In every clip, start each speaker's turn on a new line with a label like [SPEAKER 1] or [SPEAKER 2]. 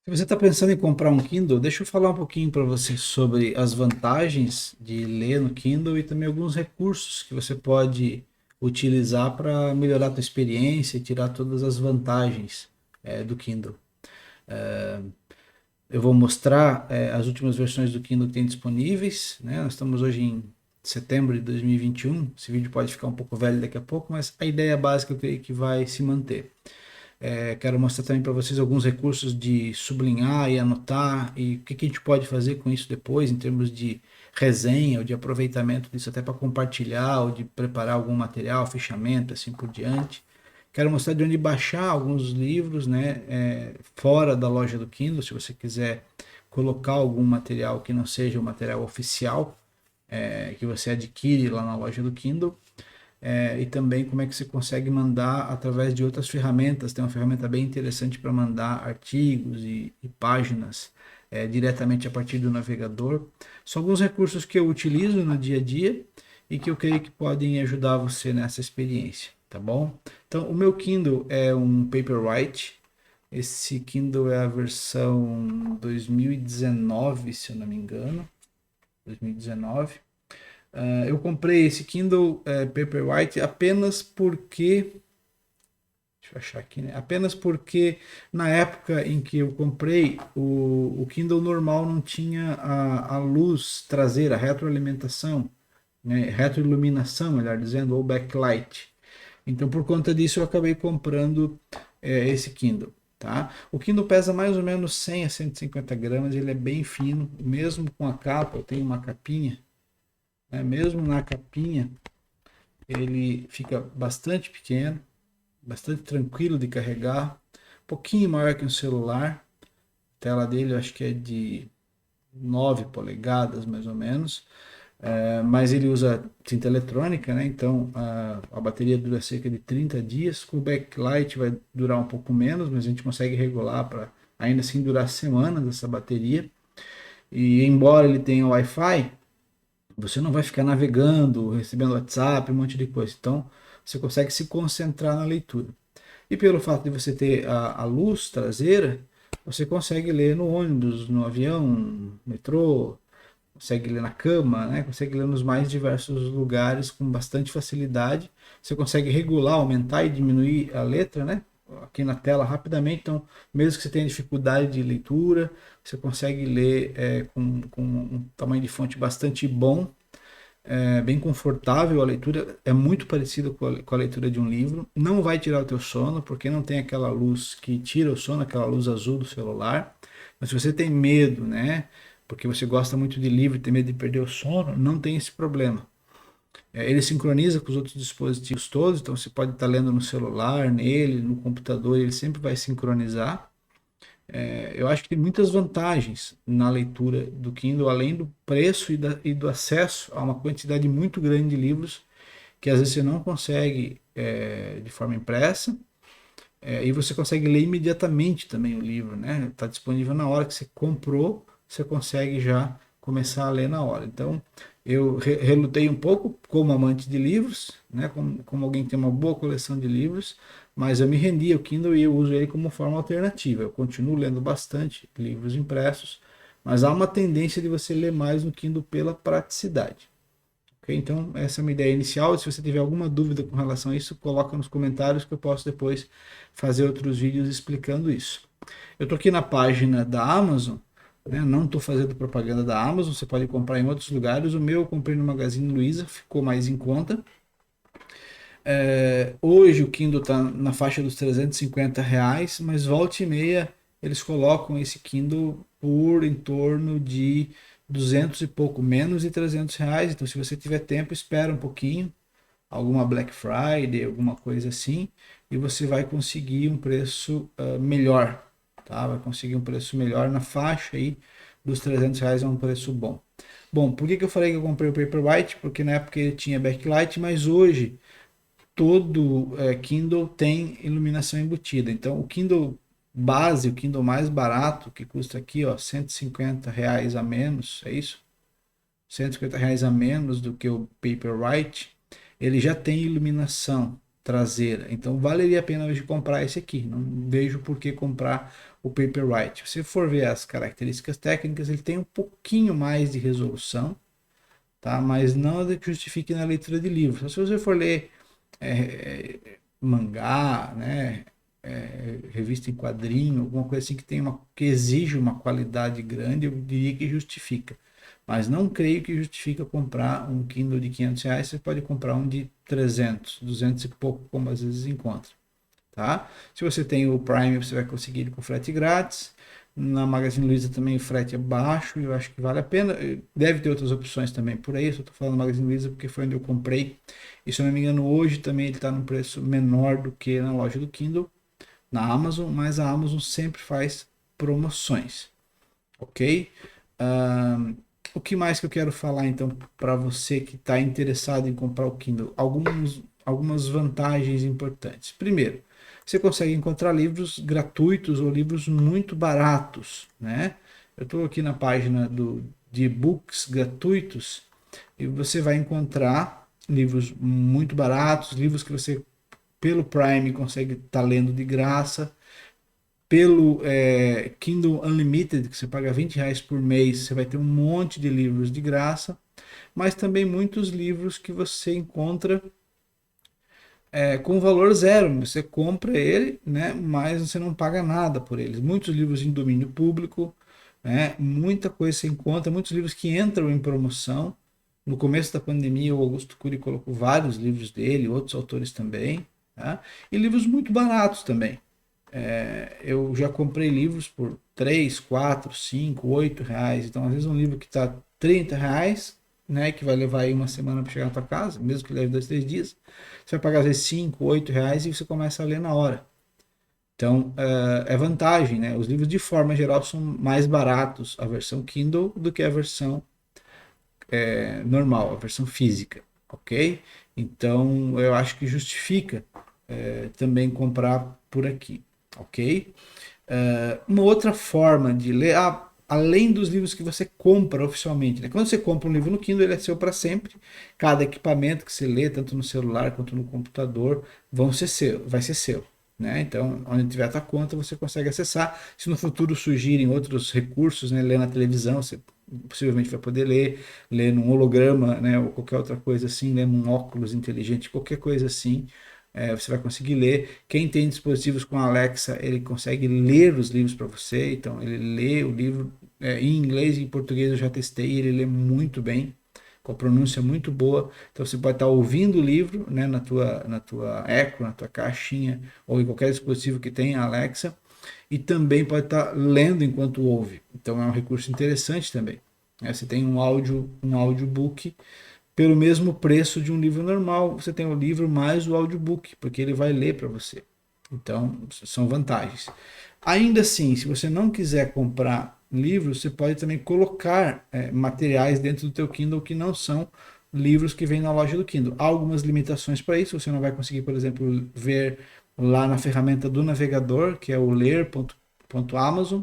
[SPEAKER 1] Se você está pensando em comprar um Kindle, deixa eu falar um pouquinho para você sobre as vantagens de ler no Kindle e também alguns recursos que você pode utilizar para melhorar a tua experiência e tirar todas as vantagens do Kindle. Eu vou mostrar as últimas versões do Kindle que tem disponíveis, né? Nós estamos hoje em setembro de 2021. Esse vídeo pode ficar um pouco velho daqui a pouco, mas a ideia básica eu creio que vai se manter. Quero mostrar também para vocês alguns recursos de sublinhar e anotar e o que, que a gente pode fazer com isso depois, em termos de resenha ou de aproveitamento disso, até para compartilhar ou de preparar algum material, fichamento, assim por diante. Quero mostrar de onde baixar alguns livros, né, fora da loja do Kindle, se você quiser colocar algum material que não seja o material oficial, que você adquire lá na loja do Kindle. E também como é que você consegue mandar através de outras ferramentas. Tem uma ferramenta bem interessante para mandar artigos e páginas diretamente a partir do navegador. São alguns recursos que eu utilizo no dia a dia e que eu creio que podem ajudar você nessa experiência, tá bom? Então, o meu Kindle é um Paperwhite. Esse Kindle é a versão 2019, se eu não me engano. 2019. Eu comprei esse Kindle Paperwhite apenas porque. Deixa eu achar aqui, né? Apenas porque na época em que eu comprei, o Kindle normal não tinha a luz traseira, a retroalimentação, né? Retroiluminação, melhor dizendo, ou backlight. Então, por conta disso, eu acabei comprando esse Kindle. Tá? O Kindle pesa mais ou menos 100 a 150 gramas, ele é bem fino, mesmo com a capa, eu tenho uma capinha, né? Mesmo na capinha, ele fica bastante pequeno, bastante tranquilo de carregar, um pouquinho maior que um celular. A tela dele eu acho que é de 9 polegadas mais ou menos, mas ele usa tinta eletrônica, né? Então a bateria dura cerca de 30 dias. Com o backlight vai durar um pouco menos, mas a gente consegue regular para ainda assim durar semanas essa bateria. E embora ele tenha Wi-Fi, você não vai ficar navegando, recebendo WhatsApp, um monte de coisa. Então você consegue se concentrar na leitura. E pelo fato de você ter a luz traseira, você consegue ler no ônibus, no avião, no metrô, consegue ler na cama, né? Consegue ler nos mais diversos lugares com bastante facilidade. Você consegue regular, aumentar e diminuir a letra, né? Aqui na tela rapidamente. Então, mesmo que você tenha dificuldade de leitura, você consegue ler com um tamanho de fonte bastante bom, bem confortável. A leitura é muito parecida com a leitura de um livro. Não vai tirar o teu sono, porque não tem aquela luz que tira o sono, aquela luz azul do celular. Mas se você tem medo, né? Porque você gosta muito de livro e tem medo de perder o sono, não tem esse problema. Ele sincroniza com os outros dispositivos todos, então você pode estar lendo no celular, nele, no computador, ele sempre vai sincronizar. Eu acho que tem muitas vantagens na leitura do Kindle, além do preço e do acesso a uma quantidade muito grande de livros que às vezes você não consegue de forma impressa, e você consegue ler imediatamente também o livro, né? Está disponível na hora que você comprou, você consegue já começar a ler na hora. Então, eu relutei um pouco como amante de livros, né? Como alguém que tem uma boa coleção de livros, mas eu me rendi ao Kindle e eu uso ele como forma alternativa. Eu continuo lendo bastante livros impressos, mas há uma tendência de você ler mais no Kindle pela praticidade. Ok? Então, essa é uma ideia inicial. Se você tiver alguma dúvida com relação a isso, coloca nos comentários que eu posso depois fazer outros vídeos explicando isso. Eu estou aqui na página da Amazon, né? Não estou fazendo propaganda da Amazon, você pode comprar em outros lugares. O meu eu comprei no Magazine Luiza, ficou mais em conta. Hoje o Kindle está na faixa dos R$ 350, mas volta e meia eles colocam esse Kindle por em torno de 200 e pouco, menos de R$ 300. Então, se você tiver tempo, espera um pouquinho, alguma Black Friday, alguma coisa assim, e você vai conseguir um preço melhor, tá? Vai conseguir um preço melhor na faixa aí dos R$ 300, é um preço bom. Bom, por que que eu falei que eu comprei o Paperwhite? Porque na época ele tinha backlight, mas hoje todo Kindle tem iluminação embutida. Então, o Kindle base, o Kindle mais barato, que custa aqui, ó, R$ 150 a menos, é isso? R$ 150 a menos do que o Paperwhite, ele já tem iluminação. traseira. Então valeria a pena hoje comprar esse aqui. Não vejo por que comprar o Paperwhite. Se for ver as características técnicas, ele tem um pouquinho mais de resolução, tá? Mas nada que justifique na leitura de livros. Então, se você for ler mangá, né, revista em quadrinho, alguma coisa assim que exige uma qualidade grande, eu diria que justifica. Mas não creio que justifica comprar um Kindle de R$ 500. Você pode comprar um de 300, 200 e pouco, como às vezes encontra. Tá? Se você tem o Prime, você vai conseguir ele com frete grátis. Na Magazine Luiza também o frete é baixo, eu acho que vale a pena. Deve ter outras opções também por aí, eu só estou falando Magazine Luiza porque foi onde eu comprei. E se eu não me engano, hoje também ele está num preço menor do que na loja do Kindle, na Amazon, mas a Amazon sempre faz promoções, ok? O que mais que eu quero falar então para você que está interessado em comprar o Kindle? Algumas vantagens importantes. Primeiro, você consegue encontrar livros gratuitos ou livros muito baratos, né? Eu estou aqui na página de e-books gratuitos e você vai encontrar livros muito baratos, livros que você, pelo Prime, consegue estar lendo de graça. Pelo Kindle Unlimited, que você paga R$ 20 por mês, você vai ter um monte de livros de graça, mas também muitos livros que você encontra com valor zero. Você compra ele, né, mas você não paga nada por eles. Muitos livros em domínio público, né, muita coisa você encontra, muitos livros que entram em promoção. No começo da pandemia, o Augusto Cury colocou vários livros dele, outros autores também, tá? E livros muito baratos também. Eu já comprei livros por 3, 4, 5, 8 reais. Então, às vezes, um livro que está R$ 30, né, que vai levar aí uma semana para chegar na tua casa, mesmo que leve 2, 3 dias, você vai pagar às vezes 5, 8 reais e você começa a ler na hora. Então, é vantagem, né? Os livros, de forma geral, são mais baratos, a versão Kindle, do que a versão normal, a versão física, ok? Então, eu acho que justifica também comprar por aqui, ok? Uma outra forma de ler, além dos livros que você compra oficialmente, né? Quando você compra um livro no Kindle, ele é seu para sempre. Cada equipamento que você lê, tanto no celular quanto no computador, vai ser seu. Né? Então, onde tiver a tua conta, você consegue acessar. Se no futuro surgirem outros recursos, né? Ler na televisão, você possivelmente vai poder ler num holograma, né? Ou qualquer outra coisa assim, ler num óculos inteligente, qualquer coisa assim. Você vai conseguir ler. Quem tem dispositivos com Alexa, ele consegue ler os livros para você. Então, ele lê o livro em inglês e em português. Eu já testei, ele lê muito bem, com a pronúncia muito boa. Então, você pode estar ouvindo o livro, né, na tua Echo, na tua caixinha, ou em qualquer dispositivo que tenha Alexa, e também pode estar lendo enquanto ouve. Então, é um recurso interessante também. Você tem um audiobook pelo mesmo preço de um livro normal. Você tem o livro mais o audiobook, porque ele vai ler para você. Então, são vantagens. Ainda assim, se você não quiser comprar livros, você pode também colocar materiais dentro do teu Kindle que não são livros que vêm na loja do Kindle. Há algumas limitações para isso. Você não vai conseguir, por exemplo, ver lá na ferramenta do navegador, que é o ler.amazon.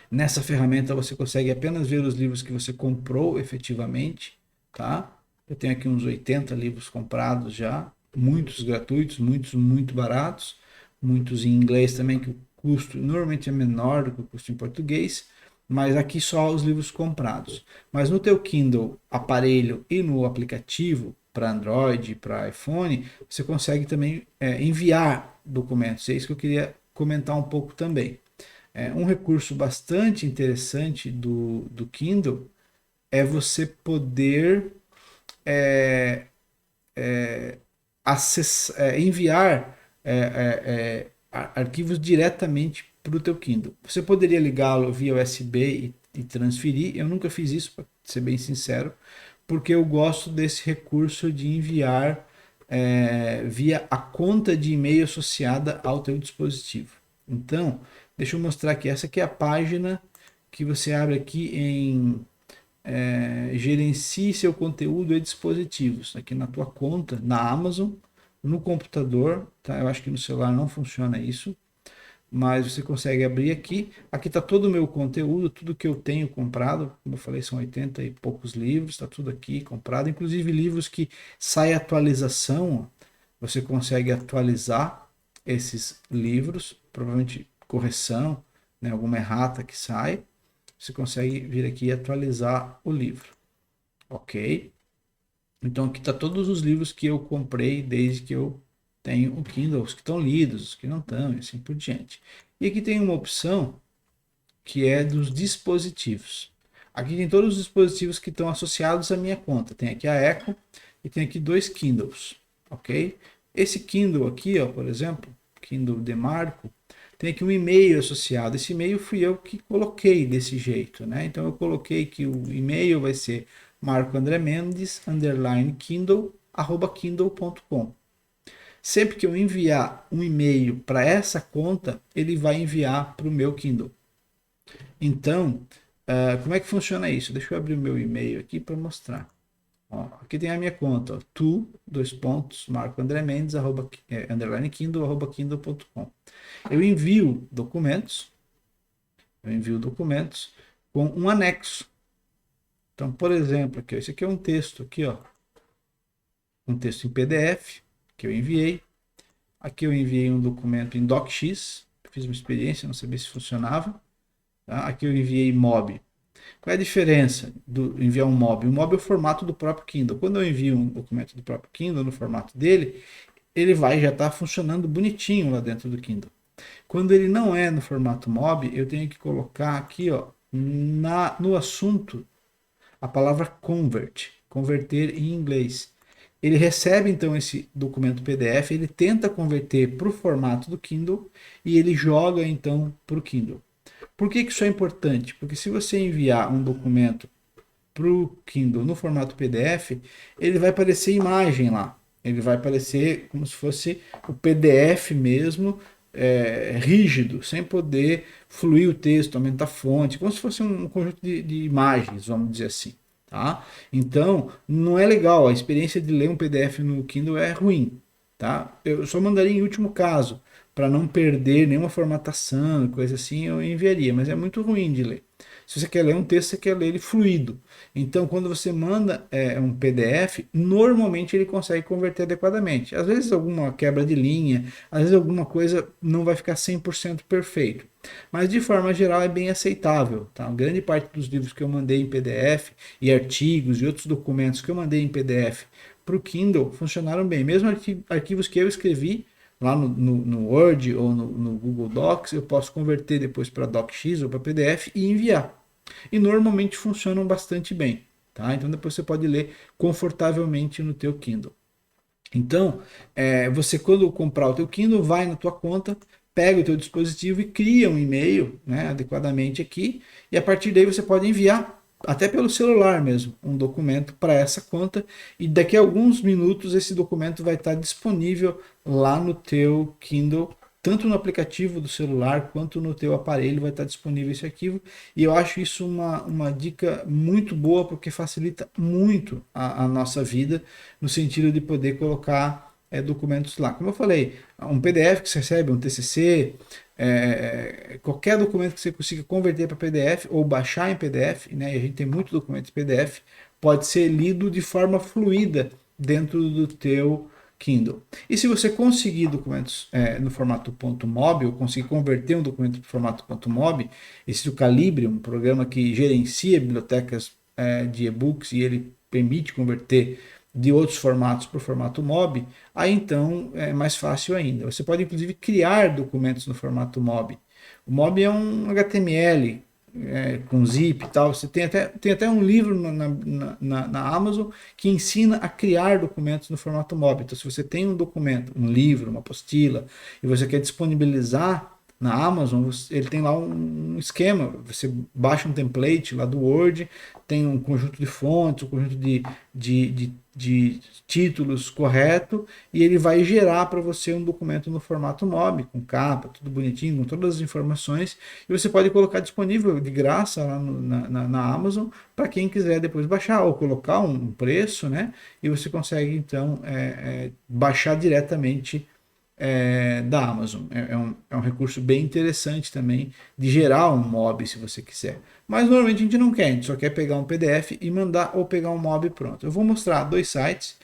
[SPEAKER 1] Nessa ferramenta você consegue apenas ver os livros que você comprou efetivamente, tá? Eu tenho aqui uns 80 livros comprados já, muitos gratuitos, muitos muito baratos, muitos em inglês também, que o custo normalmente é menor do que o custo em português, mas aqui só os livros comprados. Mas no teu Kindle aparelho e no aplicativo para Android, para iPhone, você consegue também enviar documentos. É isso que eu queria comentar um pouco também. Um recurso bastante interessante do Kindle é você poder enviar arquivos diretamente para o teu Kindle. Você poderia ligá-lo via USB e transferir. Eu nunca fiz isso, para ser bem sincero, porque eu gosto desse recurso de enviar via a conta de e-mail associada ao teu dispositivo. Então, deixa eu mostrar aqui. Essa aqui é a página que você abre aqui em gerencie seu conteúdo e dispositivos. Aqui na tua conta, na Amazon, no computador, tá? Eu acho que no celular não funciona isso, mas você consegue abrir aqui. Aqui está todo o meu conteúdo, tudo que eu tenho comprado. Como eu falei, são 80 e poucos livros, está tudo aqui comprado, inclusive livros que sai atualização. você consegue atualizar esses livros, provavelmente correção, né, alguma errata que sai, você consegue vir aqui e atualizar o livro, ok? Então aqui está todos os livros que eu comprei desde que eu tenho o Kindle, os que estão lidos, os que não estão, e assim por diante. E aqui tem uma opção que é dos dispositivos. Aqui tem todos os dispositivos que estão associados à minha conta. Tem aqui a Echo e tem aqui 2 Kindles, ok? Esse Kindle aqui, ó, por exemplo, Kindle Demarco, tem aqui um e-mail associado. Esse e-mail fui eu que coloquei desse jeito, né? Então eu coloquei que o e-mail vai ser marcoandremendes_kindle@kindle.com. Sempre que eu enviar um e-mail para essa conta, ele vai enviar para o meu Kindle. Então, como é que funciona isso? Deixa eu abrir o meu e-mail aqui para mostrar. Ó, aqui tem a minha conta, ó, marcoandremendes, _kindle@kindle.com. Eu envio documentos com um anexo. Então, por exemplo, aqui, esse aqui é um texto aqui, ó, um texto em PDF que eu enviei. Aqui eu enviei um documento em DocX, fiz uma experiência, não sabia se funcionava. Tá? Aqui eu enviei MOB. Qual é a diferença do enviar um MOB? O MOB é o formato do próprio Kindle. Quando eu envio um documento do próprio Kindle no formato dele, ele vai já estar funcionando bonitinho lá dentro do Kindle. Quando ele não é no formato MOB, eu tenho que colocar aqui, ó, no assunto a palavra converter em inglês. Ele recebe então esse documento PDF, ele tenta converter para o formato do Kindle e ele joga então para o Kindle. Por que isso é importante? Porque se você enviar um documento para o Kindle no formato PDF, ele vai aparecer imagem lá. Ele vai aparecer como se fosse o PDF mesmo, rígido, sem poder fluir o texto, aumentar a fonte, como se fosse um conjunto de imagens, vamos dizer assim. Tá? Então, não é legal. A experiência de ler um PDF no Kindle é ruim. Tá? Eu só mandaria em último caso, para não perder nenhuma formatação, coisa assim, eu enviaria, mas é muito ruim de ler. Se você quer ler um texto, você quer ler ele fluido. Então, quando você manda um PDF, normalmente ele consegue converter adequadamente. Às vezes alguma quebra de linha, às vezes alguma coisa não vai ficar 100% perfeito. Mas de forma geral é bem aceitável. Tá? Grande parte dos livros que eu mandei em PDF e artigos e outros documentos que eu mandei em PDF para o Kindle funcionaram bem. Mesmo arquivos que eu escrevi lá no Word ou no Google Docs, eu posso converter depois para DocX ou para PDF e enviar. E normalmente funcionam bastante bem. Tá? Então depois você pode ler confortavelmente no teu Kindle. Então, você quando comprar o teu Kindle, vai na tua conta, pega o teu dispositivo e cria um e-mail, né, adequadamente aqui, e a partir daí você pode enviar, até pelo celular mesmo, um documento para essa conta, e daqui a alguns minutos esse documento vai estar disponível lá no teu Kindle, tanto no aplicativo do celular quanto no teu aparelho vai estar disponível esse arquivo. E eu acho isso uma dica muito boa, porque facilita muito a nossa vida, no sentido de poder colocar documentos lá. Como eu falei, um PDF que você recebe, um TCC, qualquer documento que você consiga converter para PDF ou baixar em PDF, né? E a gente tem muito documento em PDF, pode ser lido de forma fluida dentro do teu Kindle. E se você conseguir documentos no formato .mob, ou conseguir converter um documento para o formato .mob, existe o Calibre, um programa que gerencia bibliotecas de e-books e ele permite converter de outros formatos para o formato MOB, aí então é mais fácil ainda. Você pode inclusive criar documentos no formato MOB. O MOB é um HTML com zip e tal. Você tem até um livro na Amazon que ensina a criar documentos no formato MOB. Então, se você tem um documento, um livro, uma apostila, e você quer disponibilizar na Amazon, ele tem lá um esquema. Você baixa um template lá do Word, tem um conjunto de fontes, um conjunto de títulos correto, e ele vai gerar para você um documento no formato MOB, com capa, tudo bonitinho, com todas as informações, e você pode colocar disponível de graça lá na Amazon para quem quiser depois baixar, ou colocar um preço, né? E você consegue então baixar diretamente da Amazon. É um recurso bem interessante também de gerar um MOB se você quiser. Mas normalmente a gente não quer, a gente só quer pegar um PDF e mandar ou pegar um MOB pronto. Eu vou mostrar 2 sites.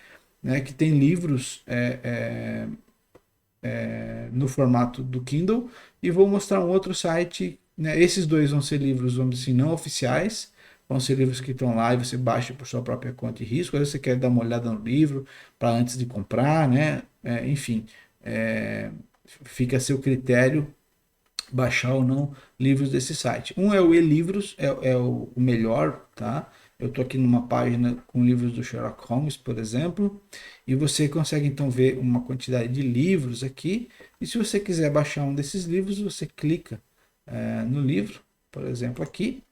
[SPEAKER 1] né, que tem livros no formato do Kindle, e vou mostrar um outro site, né, esses dois vão ser livros, vamos dizer assim, não oficiais, vão ser livros que estão lá e você baixa por sua própria conta e risco. Às vezes você quer dar uma olhada no livro para antes de comprar, né? Enfim, fica a seu critério baixar ou não livros desse site. Um é o eLivros, é o melhor, tá? Eu estou aqui numa página com livros do Sherlock Holmes, por exemplo, e você consegue então ver uma quantidade de livros aqui. E se você quiser baixar um desses livros, você clica no livro, por exemplo, aqui,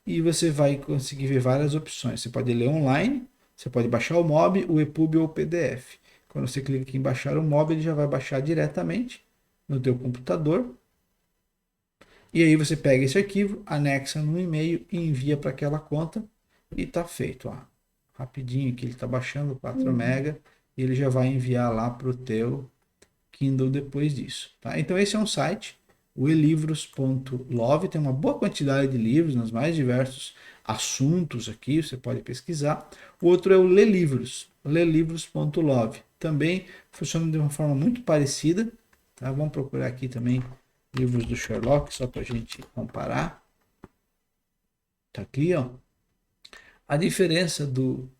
[SPEAKER 1] e você vai conseguir ver várias opções. Você pode ler online, você pode baixar o MOB, o EPUB ou o PDF. Quando você clica aqui em baixar o MOB, ele já vai baixar diretamente no teu computador. E aí você pega esse arquivo, anexa no e-mail e envia para aquela conta e está feito. Ó. Rapidinho que ele está baixando 4 MB e ele já vai enviar lá para o teu Kindle depois disso. Tá? Então esse é um site, o elivros.love, tem uma boa quantidade de livros nos mais diversos assuntos aqui, você pode pesquisar. O outro é o Lelivros, lelivros.love. Também funciona de uma forma muito parecida. Tá? Vamos procurar aqui também livros do Sherlock, só para a gente comparar. Tá aqui, ó. A diferença do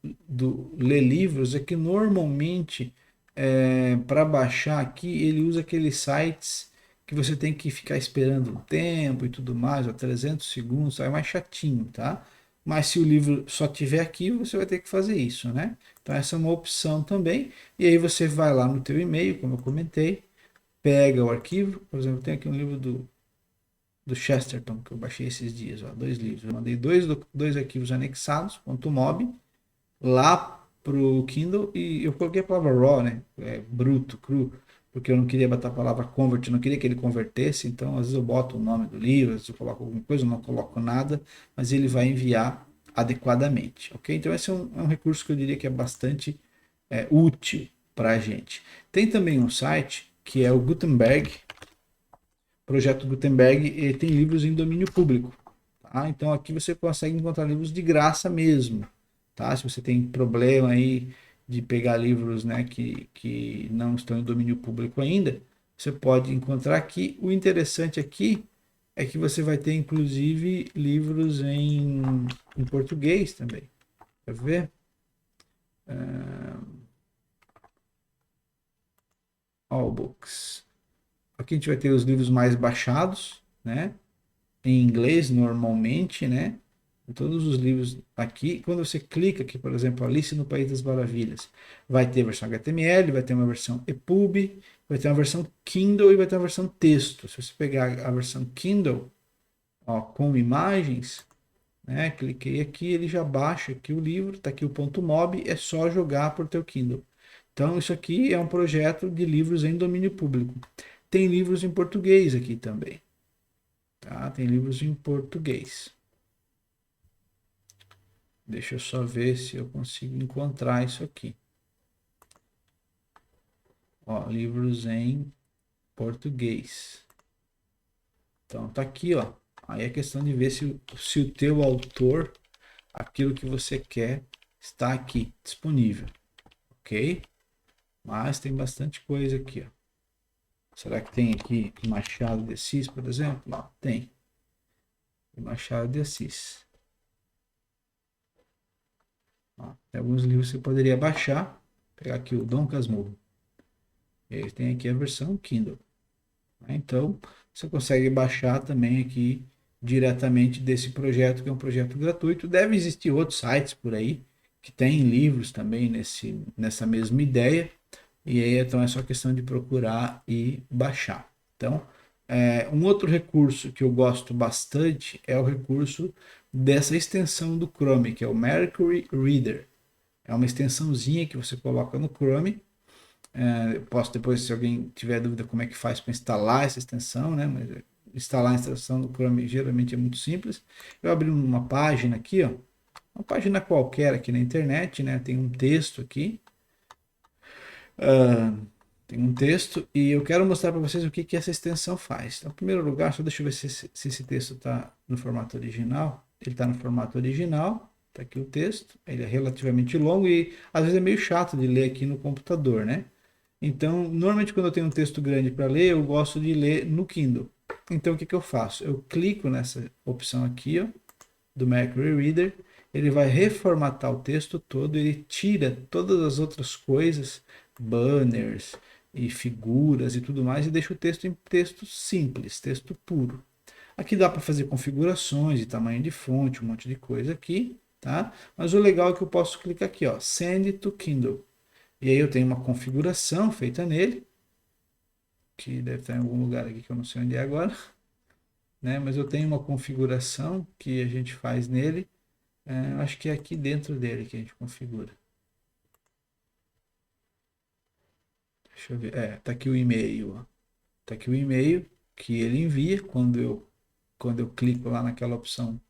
[SPEAKER 1] ler livros é que normalmente, para baixar aqui, ele usa aqueles sites que você tem que ficar esperando um tempo e tudo mais, ó, 300 segundos, é mais chatinho, tá? Mas se o livro só tiver aqui, você vai ter que fazer isso, né? Então essa é uma opção também. E aí você vai lá no teu e-mail, como eu comentei, pega o arquivo, por exemplo, tem aqui um livro do Chesterton, que eu baixei esses dias, ó, 2 livros. Eu mandei dois arquivos anexados, .mob, lá pro Kindle, e eu coloquei a palavra raw, né? Bruto, cru, porque eu não queria botar a palavra convert, eu não queria que ele convertesse, então às vezes eu boto o nome do livro, às vezes eu coloco alguma coisa, eu não coloco nada, mas ele vai enviar adequadamente, ok? Então esse é um recurso que eu diria que é bastante útil para a gente. Tem também um site que é o Gutenberg, Projeto Gutenberg, e tem livros em domínio público. Tá? Então aqui você consegue encontrar livros de graça mesmo. Tá? Se você tem problema aí de pegar livros, né, que não estão em domínio público ainda, você pode encontrar aqui. O interessante aqui é que você vai ter inclusive livros em português também. Quer ver? All Books. Aqui a gente vai ter os livros mais baixados, né? Em inglês normalmente, né? Todos os livros aqui, quando você clica aqui, por exemplo, Alice no País das Maravilhas, vai ter a versão HTML, vai ter uma versão EPUB, vai ter uma versão Kindle e vai ter uma versão texto. Se você pegar a versão Kindle, ó, com imagens, né? Cliquei aqui, ele já baixa aqui o livro, tá aqui o .mob, é só jogar por teu Kindle. Então isso aqui é um projeto de livros em domínio público. Tem livros em português aqui também. Tá? Tem livros em português. Deixa eu só ver se eu consigo encontrar isso aqui. Ó, livros em português. Então tá aqui, ó. Aí é questão de ver se o teu autor, aquilo que você quer, está aqui disponível, ok? Mas tem bastante coisa aqui, ó. Será que tem aqui Machado de Assis, por exemplo? Não, tem. Machado de Assis. Ó, tem alguns livros que você poderia baixar. Vou pegar aqui o Dom Casmurro. Ele tem aqui a versão Kindle. Então, você consegue baixar também aqui diretamente desse projeto, que é um projeto gratuito. Deve existir outros sites por aí que têm livros também nessa mesma ideia. E aí, então, é só questão de procurar e baixar. Então, um outro recurso que eu gosto bastante é o recurso dessa extensão do Chrome, que é o Mercury Reader. É uma extensãozinha que você coloca no Chrome. Eu posso depois, se alguém tiver dúvida como é que faz para instalar essa extensão, né? Mas instalar a extensão do Chrome geralmente é muito simples. Eu abri uma página aqui, ó, uma página qualquer aqui na internet, né? Tem um texto aqui. Tem um texto e eu quero mostrar para vocês o que essa extensão faz. Então, em primeiro lugar, só deixa eu ver se esse texto está no formato original. Ele está no formato original. Tá aqui o texto, ele é relativamente longo e às vezes é meio chato de ler aqui no computador, né? Então, normalmente quando eu tenho um texto grande para ler, eu gosto de ler no Kindle. Então, o que que eu faço? Eu clico nessa opção aqui, ó, do Mercury Reader, ele vai reformatar o texto todo, ele tira todas as outras coisas, banners e figuras e tudo mais, e deixa o texto em texto simples, texto puro. Aqui dá para fazer configurações de tamanho de fonte, um monte de coisa aqui, tá? Mas o legal é que eu posso clicar aqui, ó, Send to Kindle. E aí eu tenho uma configuração feita nele, que deve estar em algum lugar aqui que eu não sei onde é agora, né? Mas eu tenho uma configuração que a gente faz nele. Acho que é aqui dentro dele que a gente configura. Deixa eu ver. Tá aqui o e-mail, ó. Tá aqui o e-mail que ele envia quando eu clico lá naquela opção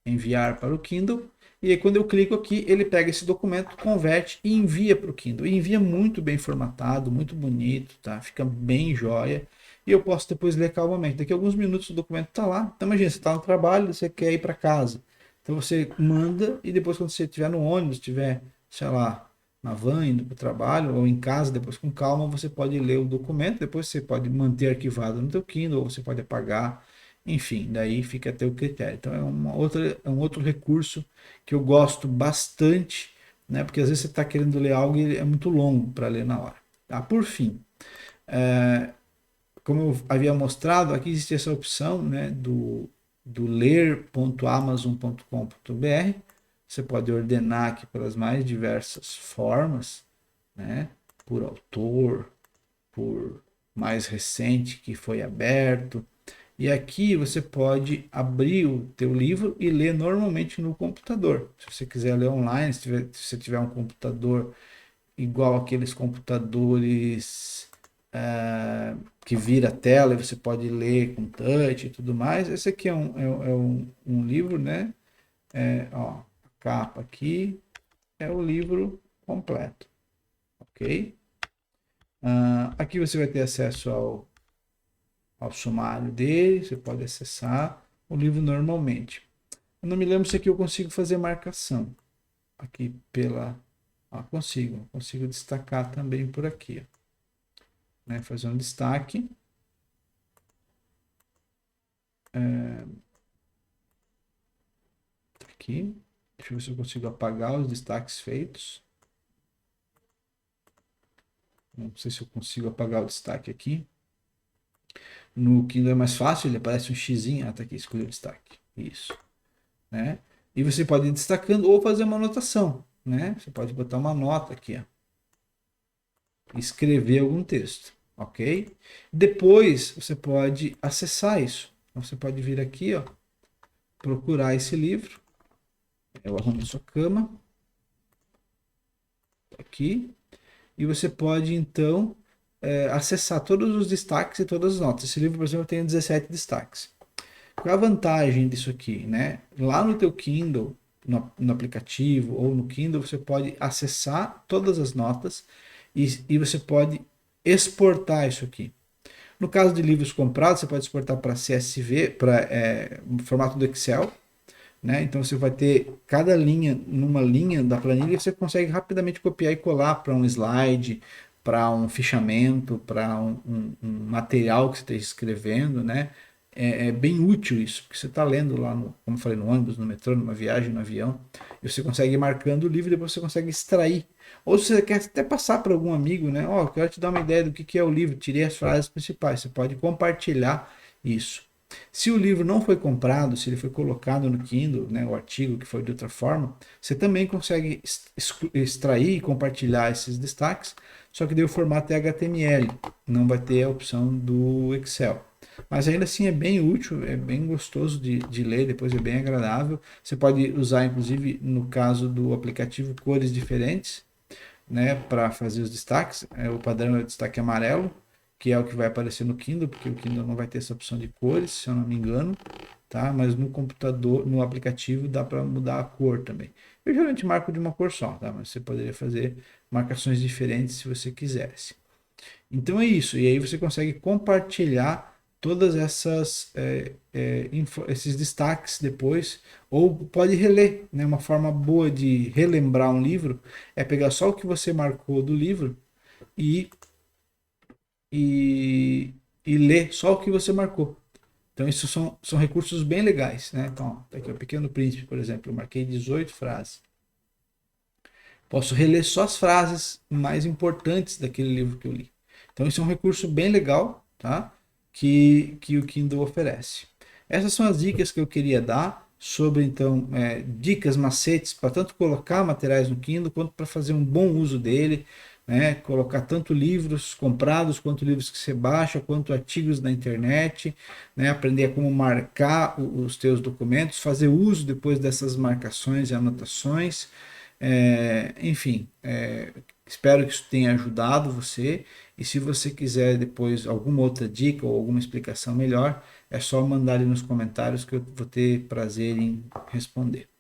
[SPEAKER 1] enviar para o Kindle. E aí, quando eu clico aqui, ele pega esse documento, converte e envia para o Kindle. E envia muito bem formatado, muito bonito, tá? Fica bem jóia. E eu posso depois ler calmamente. Daqui a alguns minutos o documento está lá. Então, imagina, você está no trabalho, você quer ir para casa. Então, você manda e depois, quando você estiver no ônibus, estiver, sei lá, na van, indo para o trabalho, ou em casa, depois com calma, você pode ler o documento. Depois você pode manter arquivado no teu Kindle, ou você pode apagar. Enfim, daí fica a teu critério. Então é um outro recurso que eu gosto bastante, né? Porque às vezes você está querendo ler algo e é muito longo para ler na hora. Tá? Por fim, como eu havia mostrado, aqui existe essa opção, né, do ler.amazon.com.br. Você pode ordenar aqui pelas mais diversas formas, né? Por autor, por mais recente que foi aberto. E aqui você pode abrir o teu livro e ler normalmente no computador. Se você quiser ler online, se você tiver um computador igual aqueles computadores que vira a tela e você pode ler com touch e tudo mais. Esse aqui é um livro, né? Ó, a capa aqui é o livro completo, ok? Aqui você vai ter acesso ao sumário dele, você pode acessar o livro normalmente. Eu não me lembro se aqui eu consigo fazer marcação. Aqui pela... consigo destacar também por aqui. Ó. Né? Fazer um destaque. Aqui. Deixa eu ver se eu consigo apagar os destaques feitos. Não sei se eu consigo apagar o destaque aqui. No Kindle é mais fácil, ele aparece um xizinho. Tá aqui, escolher o destaque. Isso. Né? E você pode ir destacando ou fazer uma anotação. Né? Você pode botar uma nota aqui. Ó. Escrever algum texto. Ok? Depois você pode acessar isso. Então, você pode vir aqui, ó, procurar esse livro. Eu arrumo a sua cama. Aqui. E você pode, então, acessar todos os destaques e todas as notas. Esse livro, por exemplo, tem 17 destaques. Qual é a vantagem disso aqui? Né? Lá no teu Kindle, no aplicativo ou no Kindle, você pode acessar todas as notas e você pode exportar isso aqui. No caso de livros comprados, você pode exportar para CSV, para formato do Excel. Né? Então você vai ter cada linha, numa linha da planilha, você consegue rapidamente copiar e colar para um slide, para um fichamento, para um material que você esteja escrevendo, né? É bem útil isso, porque você está lendo lá, como eu falei, no ônibus, no metrô, numa viagem, no avião, e você consegue ir marcando o livro e depois você consegue extrair. Ou se você quer até passar para algum amigo, né? Ó, eu quero te dar uma ideia do que é o livro, tirei as frases principais, você pode compartilhar isso. Se o livro não foi comprado, se ele foi colocado no Kindle, né, o artigo que foi de outra forma, você também consegue extrair e compartilhar esses destaques, só que daí o formato é HTML, não vai ter a opção do Excel. Mas ainda assim é bem útil, é bem gostoso de ler, depois é bem agradável. Você pode usar, inclusive, no caso do aplicativo, cores diferentes, né, para fazer os destaques. O padrão é o destaque amarelo, que é o que vai aparecer no Kindle, porque o Kindle não vai ter essa opção de cores, se eu não me engano, tá? Mas no computador, no aplicativo, dá para mudar a cor também. Eu geralmente marco de uma cor só, tá? Mas você poderia fazer marcações diferentes se você quisesse. Então é isso, e aí você consegue compartilhar todas esses destaques depois, ou pode reler, né? Uma forma boa de relembrar um livro é pegar só o que você marcou do livro e, e, e ler só o que você marcou. Então, isso são recursos bem legais, né? Então, ó, tá aqui o Pequeno Príncipe, por exemplo, eu marquei 18 frases. Posso reler só as frases mais importantes daquele livro que eu li. Então, isso é um recurso bem legal, tá? Que o Kindle oferece. Essas são as dicas que eu queria dar sobre, então, dicas, macetes para tanto colocar materiais no Kindle quanto para fazer um bom uso dele, né? Colocar tanto livros comprados quanto livros que você baixa, quanto artigos na internet, né? Aprender a como marcar os teus documentos, fazer uso depois dessas marcações e anotações. Enfim, espero que isso tenha ajudado você. E se você quiser depois alguma outra dica ou alguma explicação melhor, é só mandar ali nos comentários que eu vou ter prazer em responder.